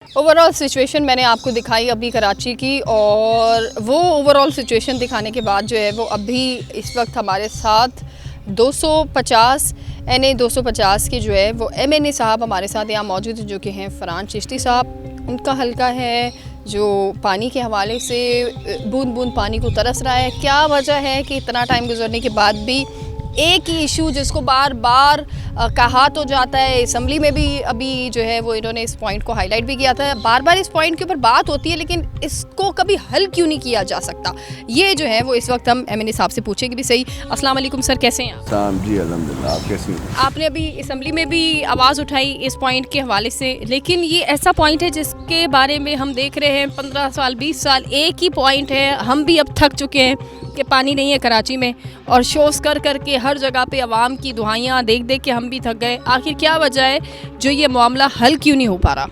Overall situation मैंने आपको दिखाई अभी कराची की, और वो ओवरऑल सिचुएशन दिखाने के बाद जो है वो अभी इस वक्त हमारे साथ 250 NA 250 के जो है वो MNA साहब हमारे साथ यहाँ मौजूद हैं, जो कि हैं फरहान चिश्ती साहब। उनका हल्का है जो पानी के हवाले से बूंद बूंद पानी को तरस रहा है। क्या वजह है कि इतना टाइम गुजरने के बाद भी एक ही इशू जिसको बार बार कहा तो जाता है, असम्बली में भी अभी जो है वो इन्होंने इस पॉइंट को हाईलाइट भी किया था, बार बार इस पॉइंट के ऊपर बात होती है, लेकिन इसको कभी हल क्यों नहीं किया जा सकता। ये जो है वो इस वक्त हम MNA साहब से पूछेंगे भी सही। अस्सलाम वालेकुम सर, कैसे हैं आप? जी अल्हम्दुलिल्लाह, आप कैसी हैं? आपने अभी असम्बली में भी आवाज़ उठाई इस पॉइंट के हवाले से, लेकिन ये ऐसा पॉइंट है जिसके बारे में हम देख रहे हैं 15 साल 20 साल एक ही पॉइंट है। हम भी अब थक चुके हैं कि पानी नहीं है कराची में, और शोज़ कर कर के हर जगह पे आवाम की दुआइयाँ देख देख के हम भी थक गए। आखिर क्या वजह है जो ये मामला हल क्यों नहीं हो पा रहा?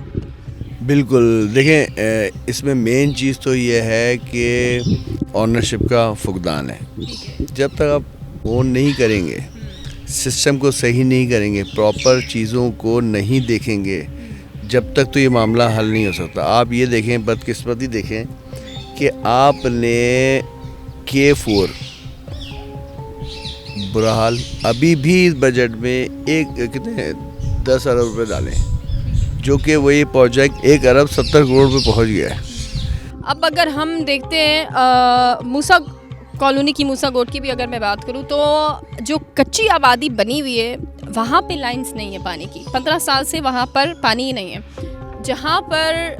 बिल्कुल, देखें इसमें मेन चीज़ तो ये है कि ऑनरशिप का फुकदान है। जब तक आप ओन नहीं करेंगे, सिस्टम को सही नहीं करेंगे, प्रॉपर चीज़ों को नहीं देखेंगे, जब तक तो ये मामला हल नहीं हो सकता। आप ये देखें, बदकिस्मती देखें कि आपने K4 बुरा हाल, अभी भी इस बजट में एक कितने 10 अरब रुपए डाले, जो कि वही प्रोजेक्ट 1 अरब 70 करोड़ पे पहुंच गया है। अब अगर हम देखते हैं मूसा कॉलोनी की, मूसा गोट की भी अगर मैं बात करूं, तो जो कच्ची आबादी बनी हुई है वहाँ पे लाइंस नहीं है पानी की। 15 साल से वहाँ पर पानी ही नहीं है। जहाँ पर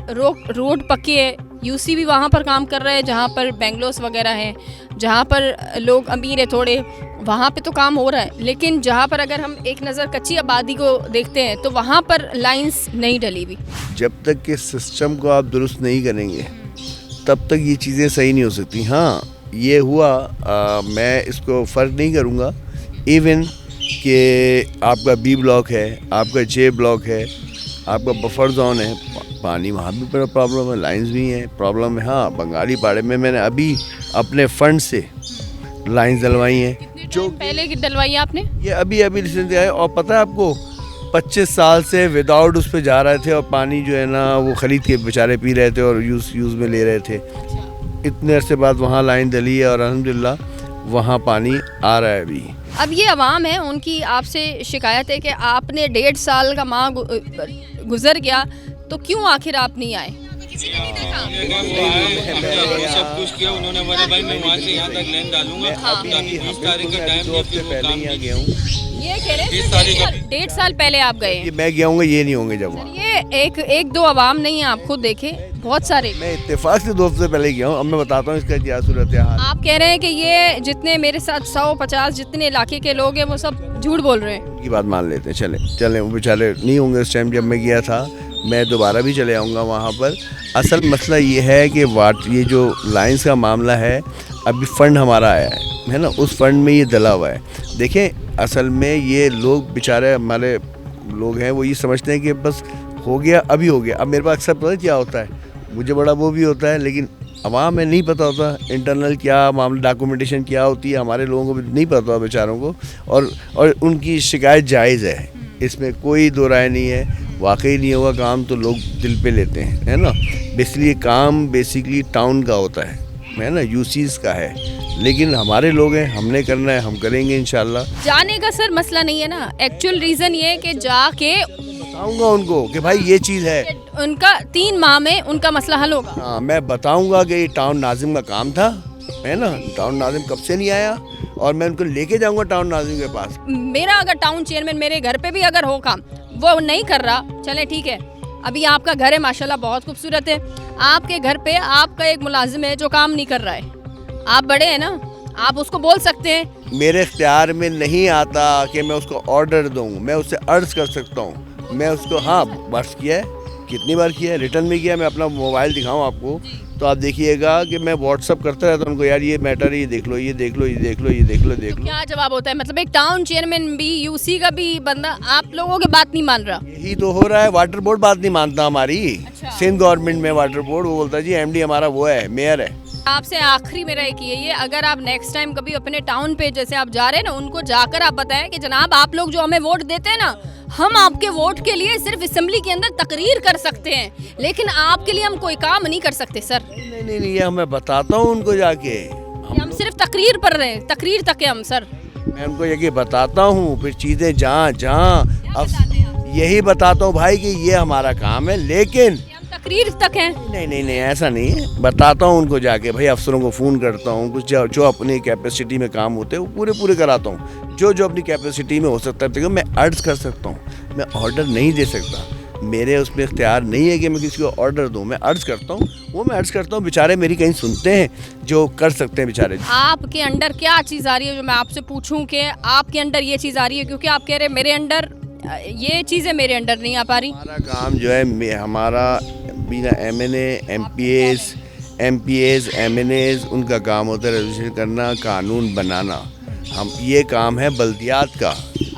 रोड पक्के है, UC भी वहाँ पर काम कर रहा है, जहाँ पर बेंगलोस वगैरह हैं, जहाँ पर लोग अमीर है थोड़े, वहाँ पे तो काम हो रहा है। लेकिन जहाँ पर अगर हम एक नज़र कच्ची आबादी को देखते हैं तो वहाँ पर लाइंस नहीं डली हुई। जब तक कि सिस्टम को आप दुरुस्त नहीं करेंगे तब तक ये चीज़ें सही नहीं हो सकती। हाँ, ये हुआ, मैं इसको फ़र्क नहीं करूँगा। इवन कि आपका B ब्लॉक है, आपका J ब्लॉक है, आपका बफर जोन है, पानी वहाँ भी बड़ा प्रॉब्लम है, लाइंस भी हैं, प्रॉब्लम है। हाँ, बंगाली पाड़े में मैंने अभी अपने फंड से लाइंस डलवाई हैं। जो पहले डलवाई आपने? ये अभी रिसेंटली आए, और पता है आपको 25 साल से विदाउट उस पे जा रहे थे, और पानी जो है ना वो ख़रीद के बेचारे पी रहे थे और यूज़ में ले रहे थे। इतने अरसे बाद वहाँ लाइन डली है और अल्हम्दुलिल्लाह वहाँ पानी आ रहा है अभी। अब ये अवाम है, उनकी आपसे शिकायत है कि आपने 1.5 साल का माह गुजर गया, तो क्यों आखिर आप नहीं आए? किसी ने नहीं देखा? सब कुछ किया उन्होंने, बोला भाई मैं वहाँ से यहाँ तक लाइन डालूंगा। अभी 20 तारीख का टाइम है, फिर वो काम गया हूँ। ये कह रहे हैं 1.5 साल पहले आप गए हैं। मैं गया हूँ, ये नहीं होंगे जब वहाँ। ये एक दो अवाम नहीं है, आप खुद देखे बहुत सारे। मैं इत्तेफाक से 2 हफ्ते पहले गया हूँ। अब मैं बताता हूँ इसका क्या सूरत है हाल। आप कह रहे हैं कि ये जितने मेरे साथ 150 जितने इलाके के लोग हैं वो सब झूठ बोल रहे हैं। उनकी बात मान लेते हैं, चलें वो बेचारे नहीं होंगे उस टाइम जब मैं गया था। मैं दोबारा भी चले आऊँगा वहाँ पर। असल मसला ये है कि ये जो लाइंस का मामला है, अभी फ़ंड हमारा आया है ना, उस फंड में ये डला हुआ है। देखें, असल में ये लोग बेचारे हमारे लोग हैं, वो ये समझते हैं कि बस हो गया, अभी हो गया। अब मेरे पास अक्सर पता है क्या होता है, मुझे बड़ा वो भी होता है, लेकिन अवाम में नहीं पता होता इंटरनल क्या मामला, डॉक्यूमेंटेशन क्या होती है, हमारे लोगों को भी नहीं पता होता बेचारों को। और उनकी शिकायत जायज़ है, इसमें कोई दो राय नहीं है। वाकई नहीं होगा काम तो लोग दिल पे लेते हैं, है ना। इसलिए काम बेसिकली टाउन का होता है ना, UCs का है, लेकिन हमारे लोग हैं, हमने करना है, हम करेंगे इंशाल्लाह। जाने का सर मसला नहीं है ना, एक्चुअल रीज़न ये है कि जाके बताऊंगा उनको कि भाई ये चीज़ है, उनका 3 माह में उनका मसला हल होगा। हाँ, मैं बताऊंगा कि ये टाउन नाजिम का काम था, है ना। टाउन नाजिम कब से नहीं आया, और मैं उनको लेके जाऊंगा टाउन नाजिम के पास। मेरा अगर टाउन चेयरमैन मेरे घर पे भी अगर हो काम, वो नहीं कर रहा, चले ठीक है। अभी आपका घर है माशाल्लाह बहुत खूबसूरत है, आपके घर पे आपका एक मुलाजिम है जो काम नहीं कर रहा है, आप बड़े हैं ना, आप उसको बोल सकते हैं। मेरे इख्तियार में नहीं आता कि मैं उसको ऑर्डर दूँ, मैं उससे अर्ज कर सकता हूँ। मैं उसको, हाँ, बर्स किया है, कितनी बार किया है, रिटर्न में किया है। मैं अपना मोबाइल दिखाऊँ आपको तो आप देखिएगा कि मैं व्हाट्सअप करता रहता हूँ उनको, यार ये मैटर है, ये देख लो, ये देख लो, ये देख लो, ये देख लो, देख लो। क्या जवाब होता है? मतलब एक टाउन चेयरमैन भी, UC का भी बंदा आप लोगों की बात नहीं मान रहा। यही तो हो रहा है, वाटर बोर्ड बात नहीं मानता हमारी। अच्छा। सिंध गवर्नमेंट में वाटर बोर्ड, वो बोलता है जी MD हमारा वो है, मेयर है। आपसे आखिरी मेरा एक ये अगर आप नेक्स्ट टाइम कभी अपने टाउन पे जैसे आप जा रहे हैं ना, उनको जाकर आप बताएं कि जनाब आप लोग जो हमें वोट देते हैं ना, हम आपके वोट के लिए सिर्फ असेंबली के अंदर तकरीर कर सकते हैं, लेकिन आपके लिए हम कोई काम नहीं कर सकते सर। नहीं ये मैं बताता हूँ उनको जाके, हम सिर्फ तकरीर पर रहे, तकरीर तक है हम सर। मैं उनको ये बताता हूँ, फिर चीज़ें जहाँ अब यही बताता हूँ भाई कि ये हमारा काम है, लेकिन तकरीर तक है। नहीं ऐसा नहीं है, बताता हूँ उनको जाके भाई, अफसरों को फ़ोन करता हूँ, कुछ जो अपनी कैपेसिटी में काम होते हैं वो पूरे कराता हूँ, जो अपनी कैपेसिटी में हो सकता है। देखो मैं अर्ज कर सकता हूँ, मैं ऑर्डर नहीं दे सकता, मेरे उसमें इख्तियार नहीं है कि मैं किसी को ऑर्डर दूँ। मैं अर्ज करता हूँ, वो मैं अर्ज करता हूँ, बेचारे मेरी कहीं सुनते हैं, जो कर सकते हैं बेचारे। आपके अंडर क्या चीज़ आ रही है जो मैं आपसे पूछूं कि आपके अंडर ये चीज़ आ रही है, क्योंकि आप कह रहे हैं मेरे अंडर ये चीज़ें मेरे अंडर नहीं आ पा रही। हमारा काम जो है, हमारा बिना MNA MPAs MNAs उनका काम होता है रेजोल्यूशन करना, कानून बनाना। हम ये काम है बल्दियात का।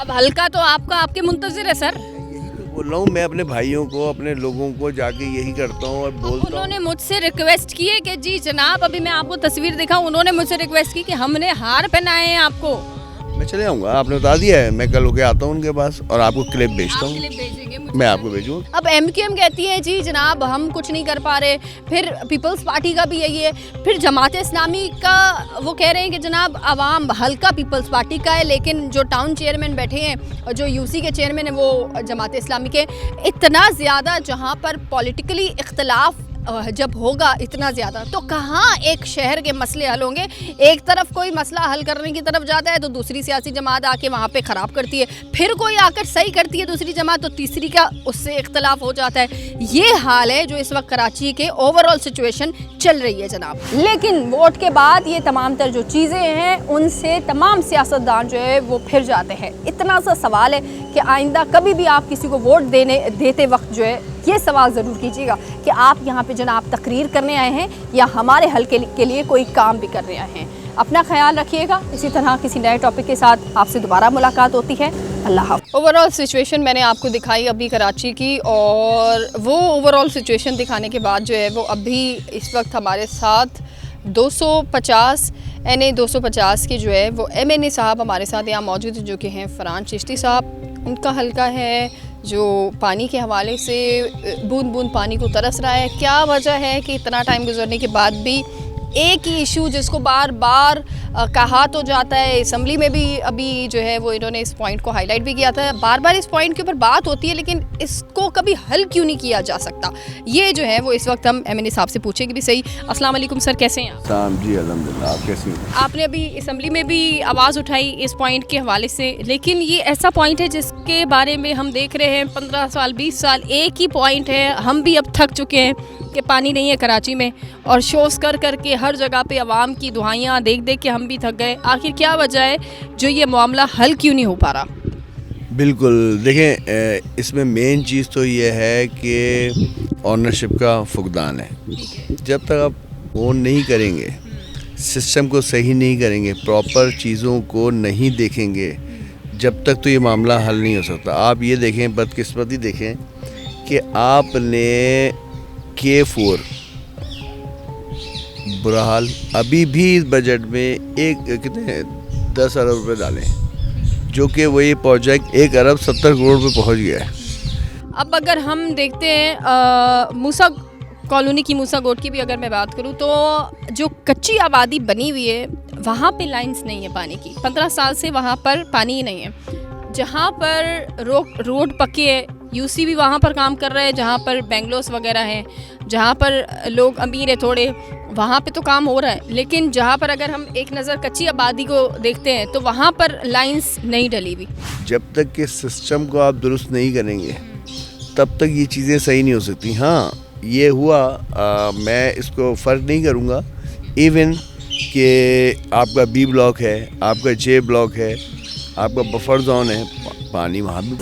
अब हल्का तो आपका आपके मुंतज़िर है सर। यही तो बोल रहा हूँ, मैं अपने भाइयों को, अपने लोगों को जाके यही करता हूँ और बोलता हूँ। उन्होंने मुझसे रिक्वेस्ट की है कि जी जनाब, अभी मैं आपको तस्वीर दिखाऊं, उन्होंने मुझसे रिक्वेस्ट की कि हमने हार पहनाए हैं आपको। मैं चले आऊँगा, आपने बता दिया है, मैं कल होके आता हूँ उनके पास और आपको क्लिप भेजता हूँ, मैं आपको भेजूँ। अब MQM कहती है जी जनाब हम कुछ नहीं कर पा रहे, फिर पीपल्स पार्टी का भी यही है, फिर जमात इस्लामी का वो कह रहे हैं कि जनाब अवाम हल्का पीपल्स पार्टी का है, लेकिन जो टाउन चेयरमैन बैठे हैं और जो UC के चेयरमैन है वो जमात इस्लामी के। इतना ज़्यादा जहाँ पर पॉलिटिकली इख्तलाफ जब होगा इतना ज़्यादा, तो कहाँ एक शहर के मसले हल होंगे। एक तरफ कोई मसला हल करने की तरफ जाता है तो दूसरी सियासी जमात आके वहाँ पे ख़राब करती है, फिर कोई आकर सही करती है दूसरी जमात, तो तीसरी का उससे इख्तलाफ हो जाता है। ये हाल है जो इस वक्त कराची के ओवरऑल सिचुएशन चल रही है जनाब। लेकिन वोट के बाद ये तमाम तर जो चीज़ें हैं उनसे तमाम सियासतदान जो है वो फिर जाते हैं। इतना सा सवाल है कि आइंदा कभी भी आप किसी को वोट देते वक्त जो है ये सवाल ज़रूर कीजिएगा कि आप यहाँ पे जनाब तकरीर करने आए हैं या हमारे हल के लिए कोई काम भी करने आए हैं। अपना ख्याल रखिएगा। इसी तरह किसी नए टॉपिक के साथ आपसे दोबारा मुलाकात होती है। अल्लाह हाफ़िज़। ओवरऑल सिचुएशन मैंने आपको दिखाई अभी कराची की, और वो ओवरऑल सिचुएशन दिखाने के बाद जो है वो अभी इस वक्त हमारे साथ 250 NA 250 के जो है वो MNA साहब हमारे साथ यहाँ मौजूद हैं, जो कि हैं फरहान चिश्ती साहब। उनका हल्का है जो पानी के हवाले से बूंद बूंद पानी को तरस रहा है। क्या वजह है कि इतना टाइम गुजरने के बाद भी एक ही इशू जिसको बार बार कहा तो जाता है, असम्बली में भी अभी जो है वो इन्होंने इस पॉइंट को हाईलाइट भी किया था, बार बार इस पॉइंट के ऊपर बात होती है, लेकिन इसको कभी हल क्यों नहीं किया जा सकता। ये जो है वो इस वक्त हम MNA साहब से पूछेंगे भी सही। अस्सलाम वालेकुम सर, कैसे हैं आप? जी अल्हम्दुलिल्लाह, आप कैसी हैं? आपने अभी असम्बली में भी आवाज़ उठाई इस पॉइंट के हवाले से, लेकिन ये ऐसा पॉइंट है जिसके बारे में हम देख रहे हैं 15 साल 20 साल एक ही पॉइंट है। हम भी अब थक चुके हैं कि पानी नहीं है कराची में, और शोज़ कर के हर जगह पे आवाम की दुआइयाँ देख के हम भी थक गए। आखिर क्या वजह है जो ये मामला हल क्यों नहीं हो पा रहा? बिल्कुल, देखें इसमें मेन चीज़ तो ये है कि ऑनरशिप का फुकदान है। जब तक आप ओन नहीं करेंगे, सिस्टम को सही नहीं करेंगे, प्रॉपर चीज़ों को नहीं देखेंगे, जब तक तो ये मामला हल नहीं हो सकता। आप ये देखें, बदकिस्मती देखें कि आपने K4 बुरा हाल, अभी भी इस बजट में कितने 10 अरब रुपए डाले, जो कि वही प्रोजेक्ट 1 अरब 70 करोड़ पे पहुंच गया है। अब अगर हम देखते हैं मूसा कॉलोनी की, मूसा गोट की भी अगर मैं बात करूं, तो जो कच्ची आबादी बनी हुई है वहाँ पे लाइंस नहीं है पानी की। 15 साल से वहाँ पर पानी ही नहीं है। जहाँ पर रोड पक्के है, UC भी वहाँ पर काम कर रहा है, जहाँ पर बेंगलोस वगैरह हैं, जहाँ पर लोग अमीर है थोड़े, वहाँ पे तो काम हो रहा है। लेकिन जहाँ पर अगर हम एक नज़र कच्ची आबादी को देखते हैं तो वहाँ पर लाइंस नहीं डली हुई। जब तक कि सिस्टम को आप दुरुस्त नहीं करेंगे तब तक ये चीज़ें सही नहीं हो सकती। हाँ, ये हुआ, मैं इसको फ़र्क नहीं करूँगा। इवन कि आपका B ब्लॉक है, आपका J ब्लॉक है, आपका बफर जोन है, पानी वहाँ भी